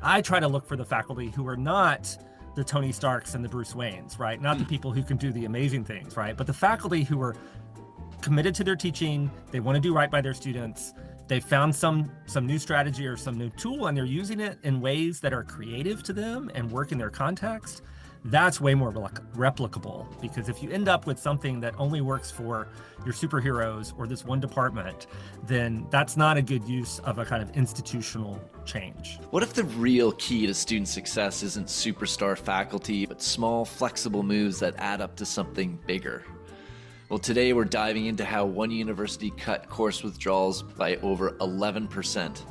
I try to look for the faculty who are not the Tony Starks and the Bruce Waynes, right? Not the people who can do the amazing things, right? But the faculty who are committed to their teaching, they want to do right by their students, they found some new strategy or some new tool, and they're using it in ways that are creative to them and work in their context. That's way more replicable, because if you end up with something that only works for your superheroes or this one department, then that's not a good use of a kind of institutional change. What if the real key to student success isn't superstar faculty, but small, flexible moves that add up to something bigger? Well, today we're diving into how one university cut course withdrawals by over 11%,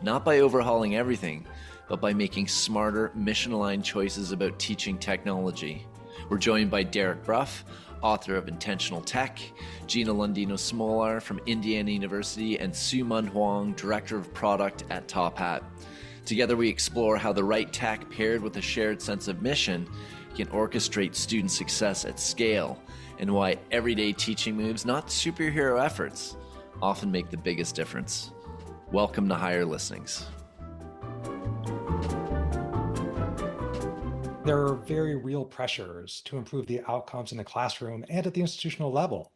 not by overhauling everything, but by making smarter, mission-aligned choices about teaching technology. We're joined by Derek Bruff, author of Intentional Tech, Gina Londino-Smolar from Indiana University, and Sue-Mun Huang, director of product at Top Hat. Together we explore how the right tech paired with a shared sense of mission can orchestrate student success at scale, and why everyday teaching moves, not superhero efforts, often make the biggest difference. Welcome to Higher Listenings. There are very real pressures to improve the outcomes in the classroom and at the institutional level.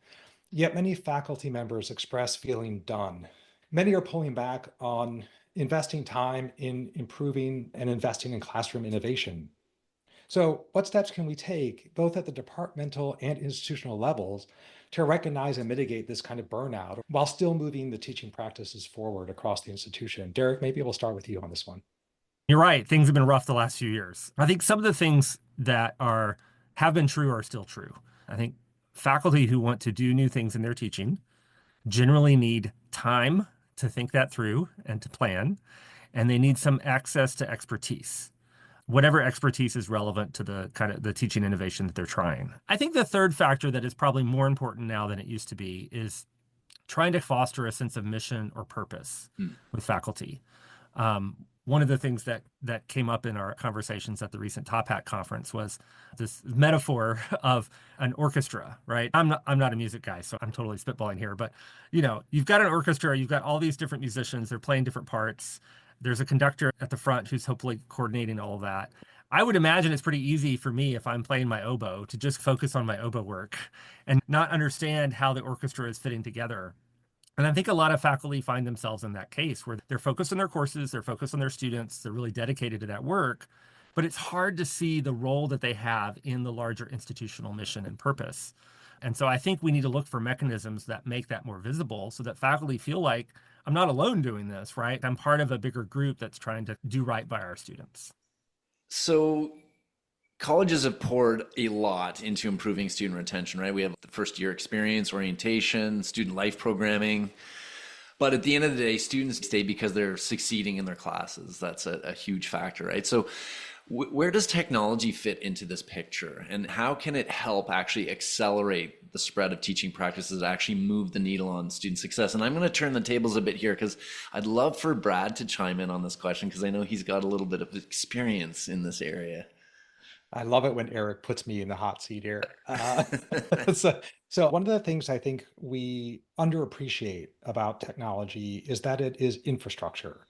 Yet many faculty members express feeling done. Many are pulling back on investing time in improving and investing in classroom innovation. So what steps can we take, both at the departmental and institutional levels, to recognize and mitigate this kind of burnout while still moving the teaching practices forward across the institution? Derek, maybe we'll start with you on this one. You're right. Things have been rough the last few years. I think some of the things that have been true are still true. I think faculty who want to do new things in their teaching generally need time to think that through and to plan, and they need some access to expertise, whatever expertise is relevant to the kind of the teaching innovation that they're trying. I think the third factor that is probably more important now than it used to be is trying to foster a sense of mission or purpose with faculty. One of the things that came up in our conversations at the recent Top Hat conference was this metaphor of an orchestra, right? I'm not a music guy, so I'm totally spitballing here, but you've got an orchestra, you've got all these different musicians, they're playing different parts. There's a conductor at the front who's hopefully coordinating all of that. I would imagine it's pretty easy for me, if I'm playing my oboe, to just focus on my oboe work and not understand how the orchestra is fitting together. And I think a lot of faculty find themselves in that case where they're focused on their courses, they're focused on their students, they're really dedicated to that work, but it's hard to see the role that they have in the larger institutional mission and purpose. And so I think we need to look for mechanisms that make that more visible so that faculty feel like, I'm not alone doing this, right? I'm part of a bigger group that's trying to do right by our students. So colleges have poured a lot into improving student retention, right? We have the first year experience, orientation, student life programming. But at the end of the day, students stay because they're succeeding in their classes. That's a huge factor, right? So where does technology fit into this picture? And how can it help actually accelerate the spread of teaching practices that actually move the needle on student success? And I'm going to turn the tables a bit here because I'd love for Brad to chime in on this question because I know he's got a little bit of experience in this area. I love it when Eric puts me in the hot seat here. So one of the things I think we underappreciate about technology is that it is infrastructure.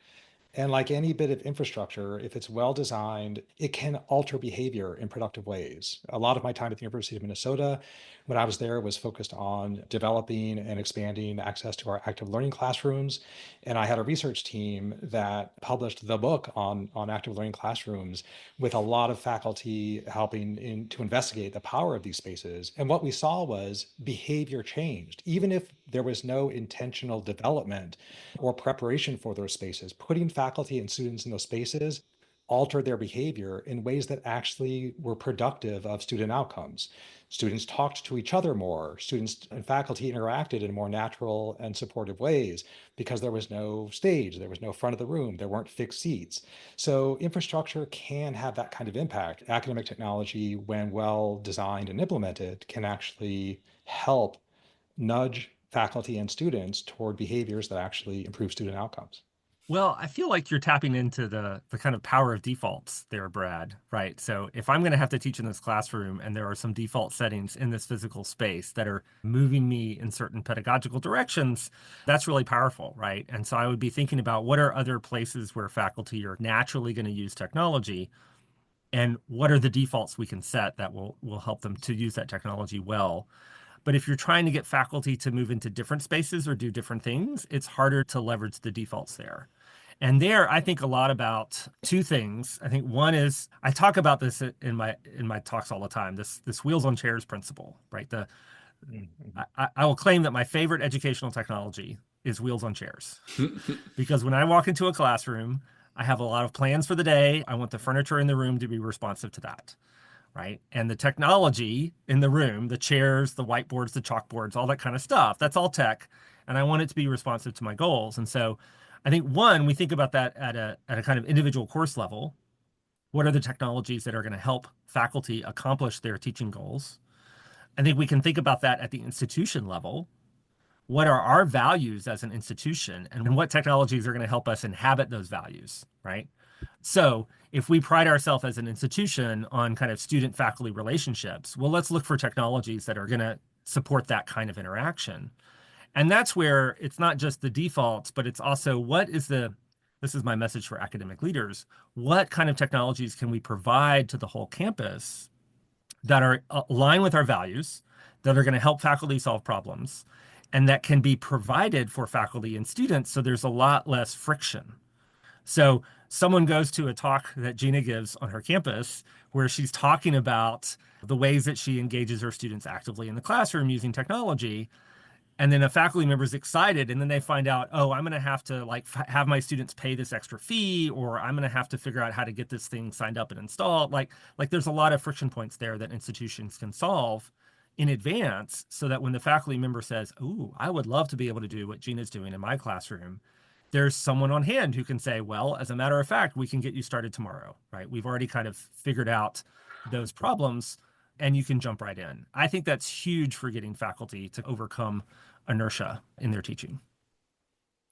And like any bit of infrastructure, if it's well designed, it can alter behavior in productive ways. A lot of my time at the University of Minnesota, when I was there, was focused on developing and expanding access to our active learning classrooms. And I had a research team that published the book on active learning classrooms with a lot of faculty helping to investigate the power of these spaces. And what we saw was behavior changed, even if there was no intentional development or preparation for those spaces. Putting faculty and students in those spaces altered their behavior in ways that actually were productive of student outcomes. Students talked to each other more. Students and faculty interacted in more natural and supportive ways because there was no stage, there was no front of the room, there weren't fixed seats. So infrastructure can have that kind of impact. Academic technology, when well designed and implemented, can actually help nudge faculty and students toward behaviors that actually improve student outcomes. Well, I feel like you're tapping into the kind of power of defaults there, Brad, right? So if I'm going to have to teach in this classroom and there are some default settings in this physical space that are moving me in certain pedagogical directions, that's really powerful, right? And so I would be thinking about what are other places where faculty are naturally going to use technology and what are the defaults we can set that will help them to use that technology well. But if you're trying to get faculty to move into different spaces or do different things, it's harder to leverage the defaults there. And there, I think a lot about two things. I think one is I talk about this in my talks all the time. This wheels on chairs principle, right? Mhm. I will claim that my favorite educational technology is wheels on chairs because when I walk into a classroom, I have a lot of plans for the day. I want the furniture in the room to be responsive to that, right? And the technology in the room, the chairs, the whiteboards, the chalkboards, all that kind of stuff, that's all tech. And I want it to be responsive to my goals. And so I think one, we think about that at a kind of individual course level. What are the technologies that are going to help faculty accomplish their teaching goals? I think we can think about that at the institution level. What are our values as an institution and what technologies are going to help us inhabit those values, right? So if we pride ourselves as an institution on kind of student faculty relationships, well, let's look for technologies that are going to support that kind of interaction. And that's where it's not just the defaults, but it's also this is my message for academic leaders, what kind of technologies can we provide to the whole campus that are aligned with our values, that are going to help faculty solve problems, and that can be provided for faculty and students so there's a lot less friction. So someone goes to a talk that Gina gives on her campus where she's talking about the ways that she engages her students actively in the classroom using technology. And then a faculty member is excited, and then they find out, oh, I'm going to have to like have my students pay this extra fee, or I'm going to have to figure out how to get this thing signed up and installed. Like there's a lot of friction points there that institutions can solve in advance so that when the faculty member says, oh, I would love to be able to do what Gina's doing in my classroom, there's someone on hand who can say, well, as a matter of fact, we can get you started tomorrow, right? We've already kind of figured out those problems and you can jump right in. I think that's huge for getting faculty to overcome inertia in their teaching.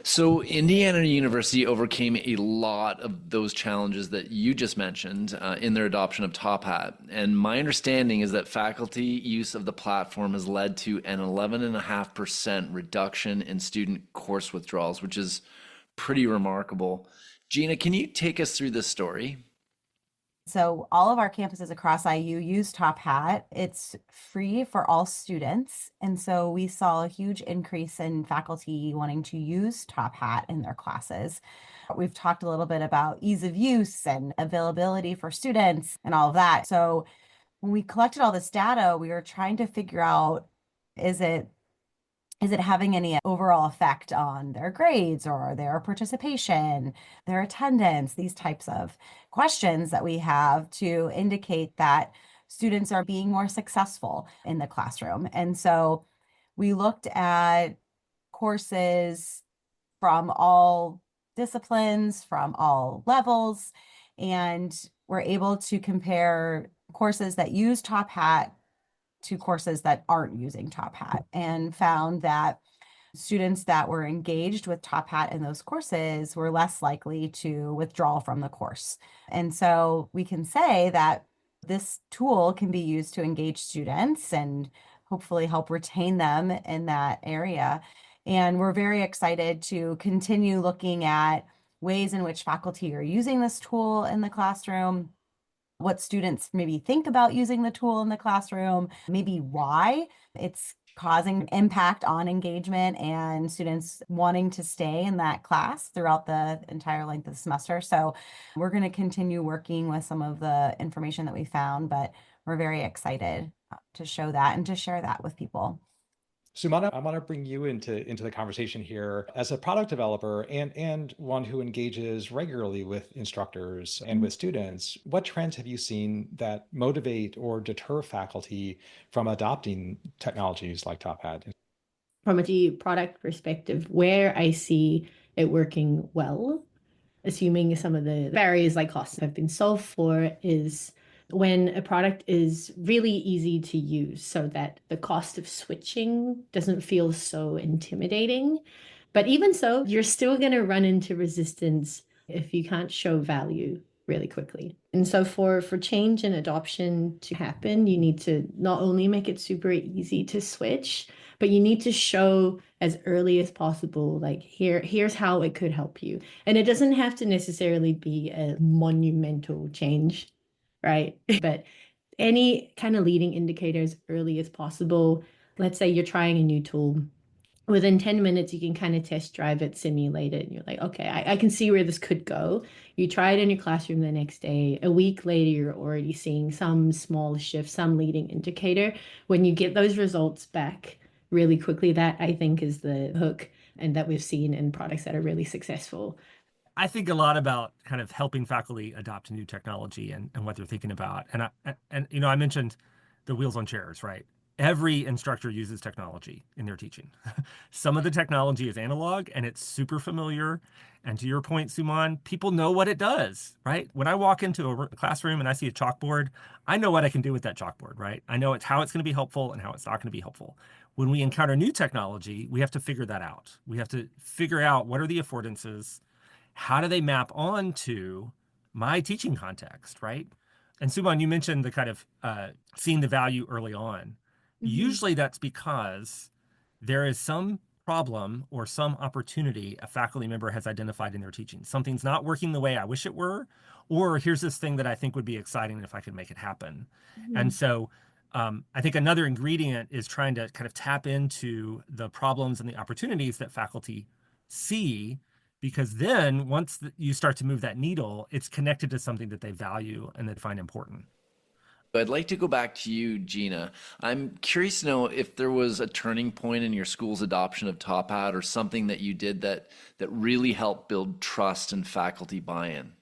So, Indiana University overcame a lot of those challenges that you just mentioned in their adoption of Top Hat. And my understanding is that faculty use of the platform has led to an 11.5% reduction in student course withdrawals, which is pretty remarkable. Gina, can you take us through this story? So all of our campuses across IU use Top Hat. It's free for all students. And so we saw a huge increase in faculty wanting to use Top Hat in their classes. We've talked a little bit about ease of use and availability for students and all of that. So when we collected all this data, we were trying to figure out, is it having any overall effect on their grades or their participation, their attendance, these types of questions that we have to indicate that students are being more successful in the classroom. And so we looked at courses from all disciplines, from all levels, and we're able to compare courses that use Top Hat to courses that aren't using Top Hat and found that students that were engaged with Top Hat in those courses were less likely to withdraw from the course. And so we can say that this tool can be used to engage students and hopefully help retain them in that area. And we're very excited to continue looking at ways in which faculty are using this tool in the classroom, what students maybe think about using the tool in the classroom, maybe why it's causing impact on engagement and students wanting to stay in that class throughout the entire length of the semester. So we're going to continue working with some of the information that we found, but we're very excited to show that and to share that with people. Sue-Mun, I want to bring you into the conversation here as a product developer and one who engages regularly with instructors and with students. What trends have you seen that motivate or deter faculty from adopting technologies like Top Hat? From a product perspective, where I see it working well, assuming some of the barriers like costs have been solved for, is when a product is really easy to use so that the cost of switching doesn't feel so intimidating. But even so, you're still going to run into resistance if you can't show value really quickly. And so for change and adoption to happen, you need to not only make it super easy to switch, but you need to show as early as possible, like here's how it could help you. And it doesn't have to necessarily be a monumental change, right? But any kind of leading indicators early as possible. Let's say you're trying a new tool. Within 10 minutes, you can kind of test drive it, simulate it, and you're like, okay, I can see where this could go. You try it in your classroom the next day. A week later, you're already seeing some small shift, some leading indicator. When you get those results back really quickly, that I think is the hook, and that we've seen in products that are really successful. I think a lot about kind of helping faculty adopt new technology and what they're thinking about. And I mentioned the wheels on chairs, right? Every instructor uses technology in their teaching. Some of the technology is analog and it's super familiar. And to your point, Sue-Mun, people know what it does, right? When I walk into a classroom and I see a chalkboard, I know what I can do with that chalkboard, right? I know how it's going to be helpful and how it's not going to be helpful. When we encounter new technology, we have to figure that out. We have to figure out what are the affordances, how do they map onto my teaching context, right? And Sue-Mun, you mentioned the kind of seeing the value early on. Usually that's because there is some problem or some opportunity a faculty member has identified in their teaching. Something's not working the way I wish it were, or here's this thing that I think would be exciting if I could make it happen. And so I think another ingredient is trying to kind of tap into the problems and the opportunities that faculty see, because then once you start to move that needle, it's connected to something that they value and they find important. I'd like to go back to you, Gina. I'm curious to know if there was a turning point in your school's adoption of Top Hat or something that you did that really helped build trust and faculty buy-in.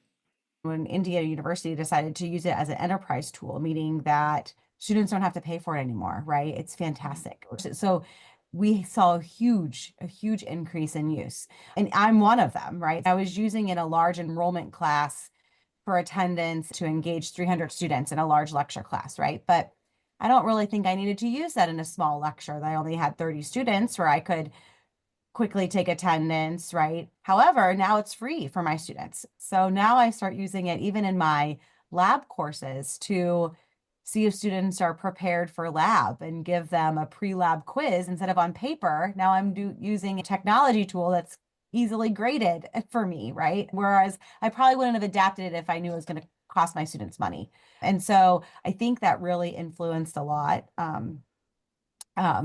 When Indiana University decided to use it as an enterprise tool, meaning that students don't have to pay for it anymore, right? It's fantastic. So we saw a huge increase in use. And I'm one of them, right? I was using in a large enrollment class for attendance to engage 300 students in a large lecture class, right? But I don't really think I needed to use that in a small lecture. I only had 30 students where I could quickly take attendance, right? However, now it's free for my students. So now I start using it even in my lab courses to see if students are prepared for lab and give them a pre-lab quiz instead of on paper. Now I'm using a technology tool that's easily graded for me, right? Whereas I probably wouldn't have adapted it if I knew it was going to cost my students money. And so I think that really influenced a lot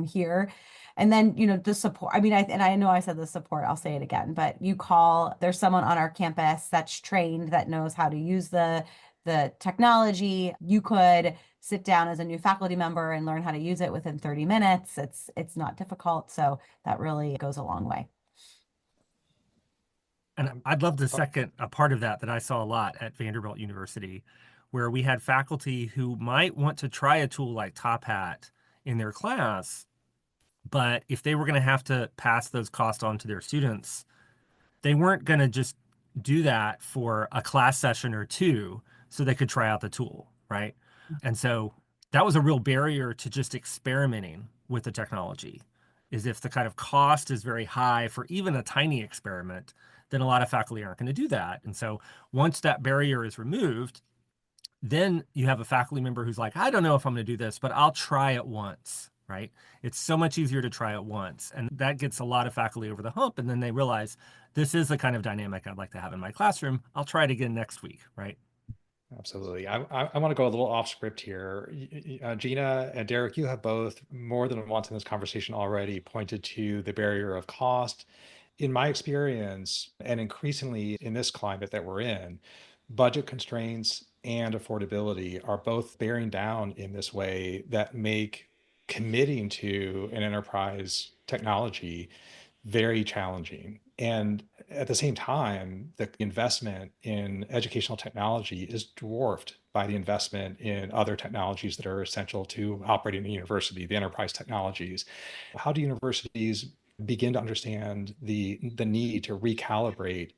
here. And then, the support. I mean, I know I said the support, I'll say it again, but there's someone on our campus that's trained, that knows how to use the technology. You could sit down as a new faculty member and learn how to use it within 30 minutes. It's not difficult. So that really goes a long way. And I'd love to second a part of that I saw a lot at Vanderbilt University, where we had faculty who might want to try a tool like Top Hat in their class, but if they were going to have to pass those costs on to their students, they weren't going to just do that for a class session or two so they could try out the tool, right? And so that was a real barrier to just experimenting with the technology, is if the kind of cost is very high for even a tiny experiment, then a lot of faculty aren't going to do that. And so once that barrier is removed, then you have a faculty member who's like, I don't know if I'm going to do this, but I'll try it once, right? It's so much easier to try it once. And that gets a lot of faculty over the hump. And then they realize this is the kind of dynamic I'd like to have in my classroom. I'll try it again next week, right? Absolutely. I want to go a little off script here. Gina and Derek, you have both more than once in this conversation already pointed to the barrier of cost. In my experience, and increasingly in this climate that we're in, budget constraints and affordability are both bearing down in this way that make committing to an enterprise technology very challenging. And at the same time, the investment in educational technology is dwarfed by the investment in other technologies that are essential to operating a university, the enterprise technologies. How do universities begin to understand the need to recalibrate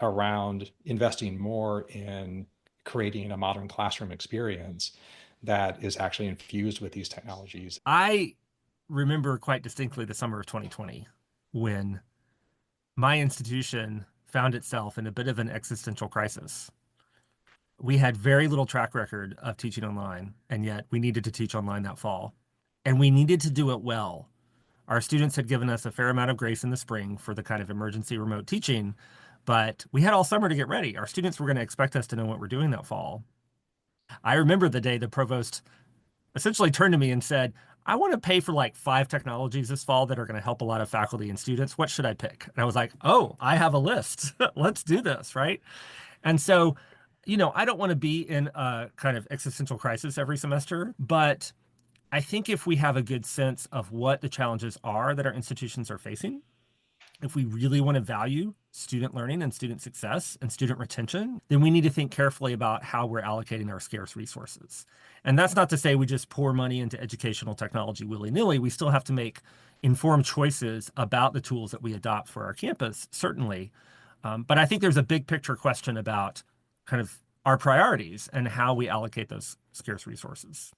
around investing more in creating a modern classroom experience that is actually infused with these technologies? I remember quite distinctly the summer of 2020 when my institution found itself in a bit of an existential crisis. We had very little track record of teaching online, and yet we needed to teach online that fall. And we needed to do it well. Our students had given us a fair amount of grace in the spring for the kind of emergency remote teaching, but we had all summer to get ready. Our students were going to expect us to know what we're doing that fall. I remember the day the provost essentially turned to me and said, I want to pay for like 5 technologies this fall that are going to help a lot of faculty and students. What should I pick? And I was like, oh, I have a list. Let's do this, right? And so, I don't want to be in a kind of existential crisis every semester, but I think if we have a good sense of what the challenges are that our institutions are facing, if we really want to value student learning and student success and student retention, then we need to think carefully about how we're allocating our scarce resources. And that's not to say we just pour money into educational technology willy-nilly. We still have to make informed choices about the tools that we adopt for our campus, certainly. But I think there's a big picture question about kind of our priorities and how we allocate those scarce resources.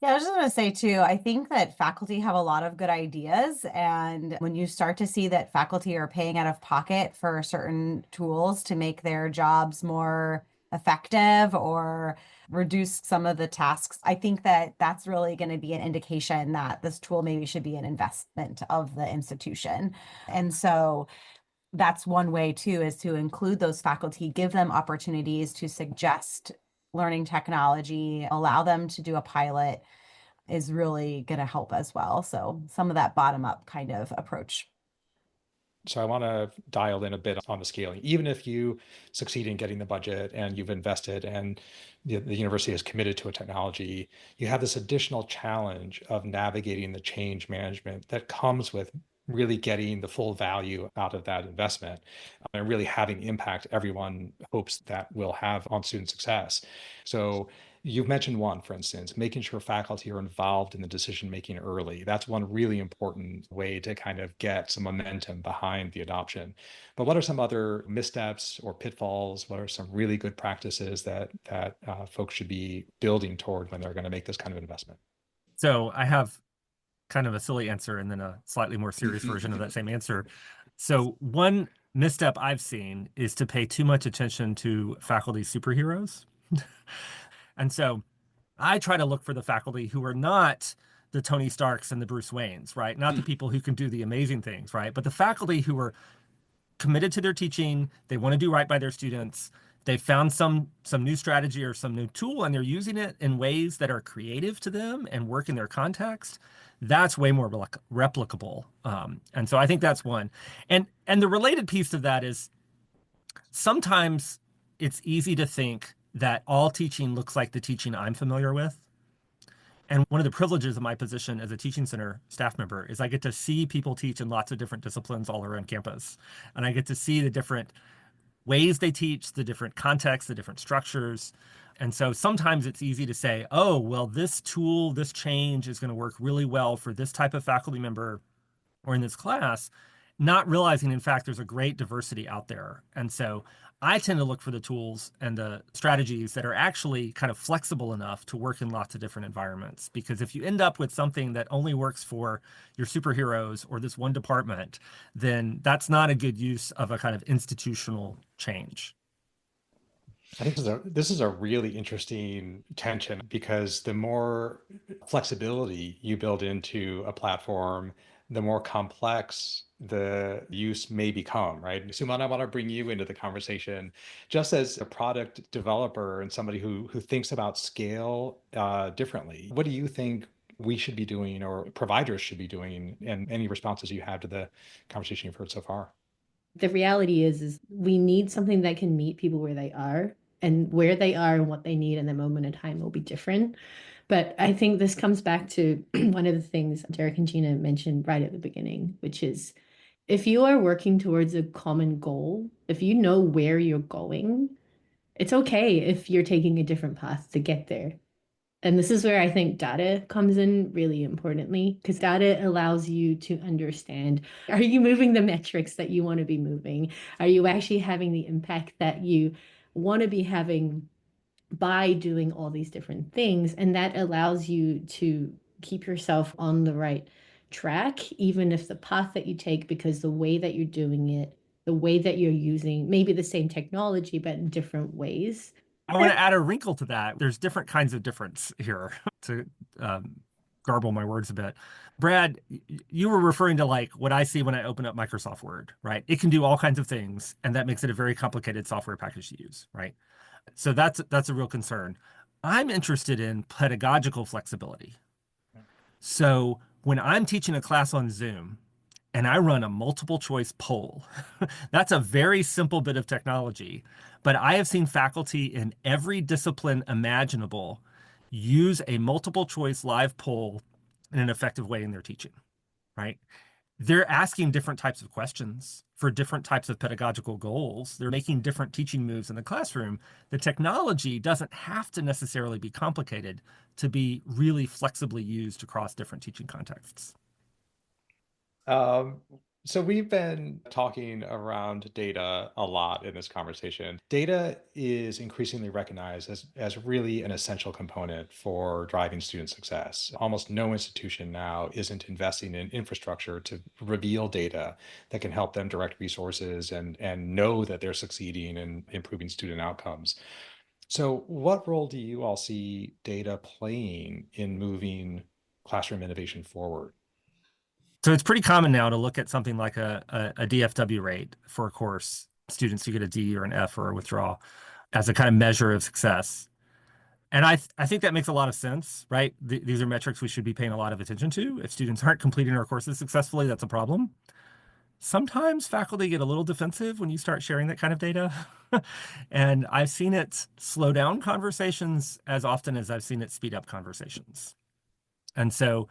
Yeah, I was just going to say too, I think that faculty have a lot of good ideas. And when you start to see that faculty are paying out of pocket for certain tools to make their jobs more effective or reduce some of the tasks, I think that that's really going to be an indication that this tool maybe should be an investment of the institution. And so that's one way too, is to include those faculty, give them opportunities to suggest learning technology, allow them to do a pilot is really going to help as well. So some of that bottom up kind of approach. So I want to dial in a bit on the scaling. Even if you succeed in getting the budget and you've invested and the university is committed to a technology, you have this additional challenge of navigating the change management that comes with really getting the full value out of that investment and really having impact everyone hopes that will have on student success. So you've mentioned one, for instance, making sure faculty are involved in the decision making early. That's one really important way to kind of get some momentum behind the adoption. But what are some other missteps or pitfalls? What are some really good practices that folks should be building toward when they're going to make this kind of investment? So I have kind of a silly answer and then a slightly more serious version of that same answer. So one misstep I've seen is to pay too much attention to faculty superheroes. And so I try to look for the faculty who are not the Tony Starks and the Bruce Waynes, right? Not the people who can do the amazing things, right? But the faculty who are committed to their teaching, they want to do right by their students. They found some new strategy or some new tool and they're using it in ways that are creative to them and work in their context. That's way more replicable. And so I think that's one. And the related piece of that is sometimes it's easy to think that all teaching looks like the teaching I'm familiar with. And one of the privileges of my position as a teaching center staff member is I get to see people teach in lots of different disciplines all around campus. And I get to see the different ways they teach, the different contexts, the different structures. And so sometimes it's easy to say, oh, well, this tool, this change is going to work really well for this type of faculty member or in this class, not realizing, in fact, there's a great diversity out there. And so I tend to look for the tools and the strategies that are actually kind of flexible enough to work in lots of different environments. Because if you end up with something that only works for your superheroes or this one department, then that's not a good use of a kind of institutional change. I think this is a really interesting tension because the more flexibility you build into a platform, the more complex the use may become, right? Sue-Mun, I want to bring you into the conversation just as a product developer and somebody who thinks about scale differently. What do you think we should be doing or providers should be doing, and any responses you have to the conversation you've heard so far? The reality is we need something that can meet people where they are, and where they are and what they need in the moment in time will be different. But I think this comes back to one of the things Derek and Gina mentioned right at the beginning, which is if you are working towards a common goal, if you know where you're going, it's okay if you're taking a different path to get there. And this is where I think data comes in really importantly, because data allows you to understand, are you moving the metrics that you want to be moving? Are you actually having the impact that you want to be having by doing all these different things? And that allows you to keep yourself on the right track, even if the path that you take, because the way that you're doing it, the way that you're using maybe the same technology, but in different ways. I want to add a wrinkle to that. There's different kinds of difference here to garble my words a bit. Brad, you were referring to like what I see when I open up Microsoft Word, right? It can do all kinds of things, and that makes it a very complicated software package to use, right? So that's a real concern. I'm interested in pedagogical flexibility. So when I'm teaching a class on Zoom and I run a multiple choice poll, that's a very simple bit of technology. But I have seen faculty in every discipline imaginable use a multiple choice live poll in an effective way in their teaching, right? They're asking different types of questions for different types of pedagogical goals. They're making different teaching moves in the classroom. The technology doesn't have to necessarily be complicated to be really flexibly used across different teaching contexts. So we've been talking around data a lot in this conversation. Data is increasingly recognized as really an essential component for driving student success. Almost no institution now isn't investing in infrastructure to reveal data that can help them direct resources and know that they're succeeding and improving student outcomes. So what role do you all see data playing in moving classroom innovation forward? So it's pretty common now to look at something like a DFW rate for a course, students who get a D or an F or a withdrawal, as a kind of measure of success. And I think that makes a lot of sense, right? These are metrics we should be paying a lot of attention to. If students aren't completing our courses successfully, that's a problem. Sometimes faculty get a little defensive when you start sharing that kind of data. And I've seen it slow down conversations as often as I've seen it speed up conversations. And so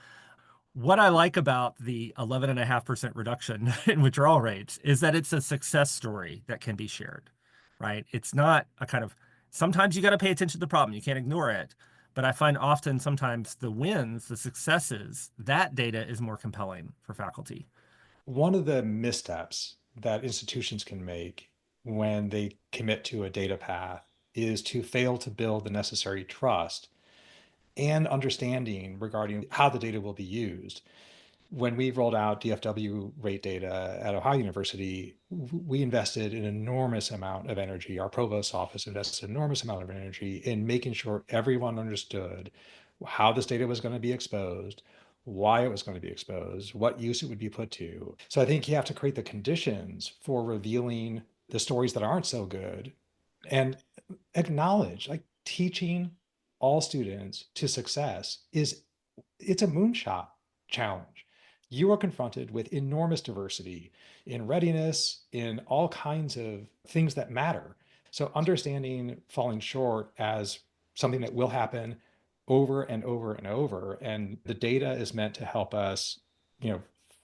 what I like about the 11.5% reduction in withdrawal rates is that it's a success story that can be shared, right? It's not a kind of, sometimes you got to pay attention to the problem. You can't ignore it. But I find often sometimes the wins, the successes, that data is more compelling for faculty. One of the missteps that institutions can make when they commit to a data path is to fail to build the necessary trust and understanding regarding how the data will be used. When we rolled out DFW rate data at Ohio University, we invested an enormous amount of energy. Our provost's office invested an enormous amount of energy in making sure everyone understood how this data was going to be exposed, why it was going to be exposed, what use it would be put to. So I think you have to create the conditions for revealing the stories that aren't so good and acknowledge like teaching all students to success it's a moonshot challenge. You are confronted with enormous diversity in readiness, in all kinds of things that matter. So understanding falling short as something that will happen over and over and over, and the data is meant to help us,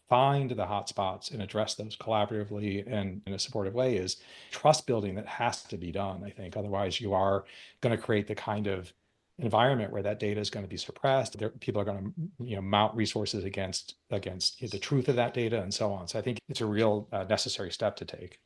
find the hotspots and address those collaboratively and in a supportive way, is trust building that has to be done, I think. Otherwise, you are going to create the kind of environment where that data is going to be suppressed. People are going to mount resources against the truth of that data and so on. So I think it's a real necessary step to take.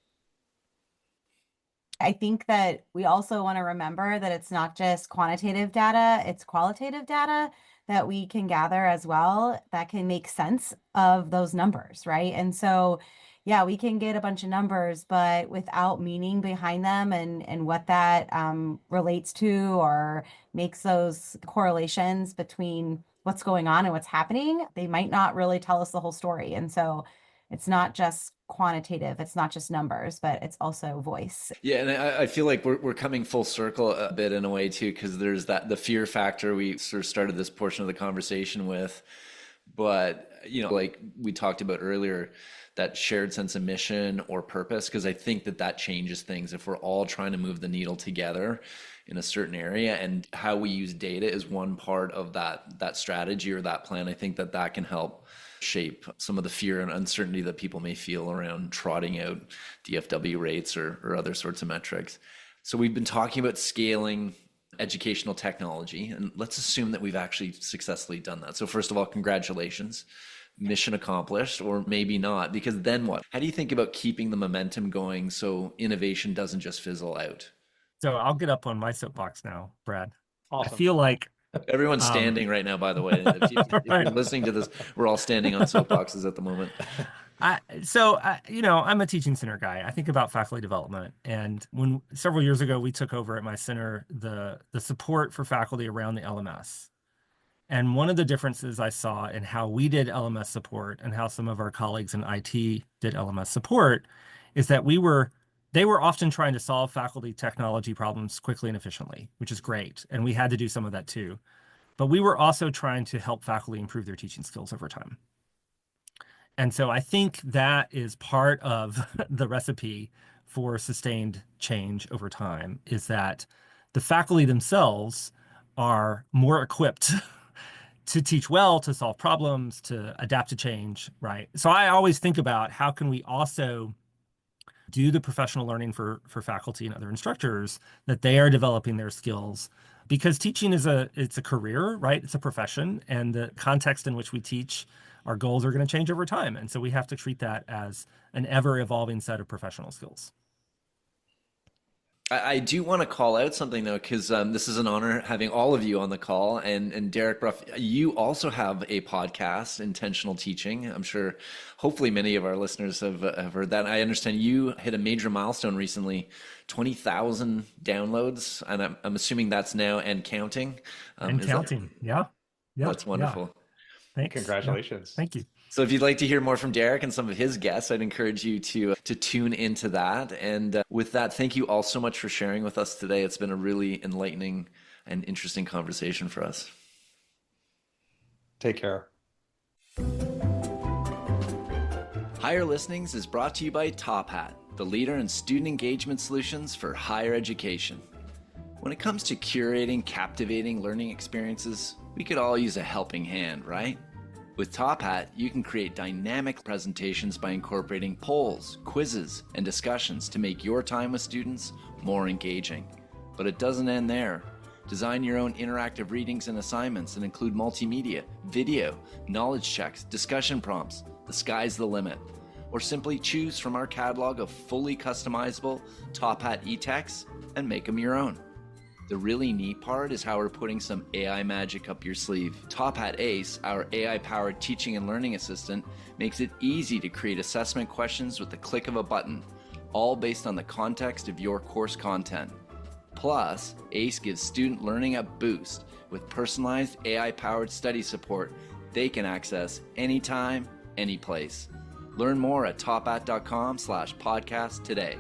I think that we also want to remember that it's not just quantitative data, it's qualitative data that we can gather as well that can make sense of those numbers, right? And so, yeah, we can get a bunch of numbers, but without meaning behind them and what that relates to or makes those correlations between what's going on and what's happening, they might not really tell us the whole story. And so it's not just quantitative, it's not just numbers, but it's also voice. Yeah, and I feel like we're coming full circle a bit in a way too, because there's the fear factor we sort of started this portion of the conversation with. But, like we talked about earlier, that shared sense of mission or purpose, because I think that changes things if we're all trying to move the needle together in a certain area, and how we use data is one part of that strategy or that plan. I think that can help shape some of the fear and uncertainty that people may feel around trotting out DFW rates or other sorts of metrics. So we've been talking about scaling educational technology, and let's assume that we've actually successfully done that. So first of all, congratulations, mission accomplished, or maybe not, because then what? How do you think about keeping the momentum going so innovation doesn't just fizzle out? So I'll get up on my soapbox now, Brad. Awesome. I feel like Everyone's standing right now, by the way. If you're listening to this, we're all standing on soapboxes at the moment. I'm a teaching center guy. I think about faculty development. And when several years ago, we took over at my center the support for faculty around the LMS. And one of the differences I saw in how we did LMS support and how some of our colleagues in IT did LMS support is that they were often trying to solve faculty technology problems quickly and efficiently, which is great. And we had to do some of that too. But we were also trying to help faculty improve their teaching skills over time. And so I think that is part of the recipe for sustained change over time, is that the faculty themselves are more equipped to teach well, to solve problems, to adapt to change, right? So I always think about how can we also do the professional learning for faculty and other instructors, that they are developing their skills, because teaching it's a career, right? It's a profession, and the context in which we teach, our goals are going to change over time. And so we have to treat that as an ever evolving set of professional skills. I do want to call out something though, because this is an honor having all of you on the call. And Derek Bruff, you also have a podcast, Intentional Teaching. I'm sure, hopefully, many of our listeners have heard that. I understand you hit a major milestone recently, 20,000 downloads, and I'm assuming that's now and counting. And counting, yeah. That's wonderful. Yeah. Thanks. Congratulations. Yeah. Thank you. So if you'd like to hear more from Derek and some of his guests, I'd encourage you to tune into that. And with that, thank you all so much for sharing with us today. It's been a really enlightening and interesting conversation for us. Take care. Higher Listenings is brought to you by Top Hat, the leader in student engagement solutions for higher education. When it comes to curating captivating learning experiences, we could all use a helping hand, right? With Top Hat, you can create dynamic presentations by incorporating polls, quizzes, and discussions to make your time with students more engaging. But it doesn't end there. Design your own interactive readings and assignments and include multimedia, video, knowledge checks, discussion prompts. The sky's the limit. Or simply choose from our catalog of fully customizable Top Hat e-texts and make them your own. The really neat part is how we're putting some AI magic up your sleeve. Top Hat Ace, our AI-powered teaching and learning assistant, makes it easy to create assessment questions with the click of a button, all based on the context of your course content. Plus, Ace gives student learning a boost with personalized AI-powered study support they can access anytime, anyplace. Learn more at tophat.com/podcast today.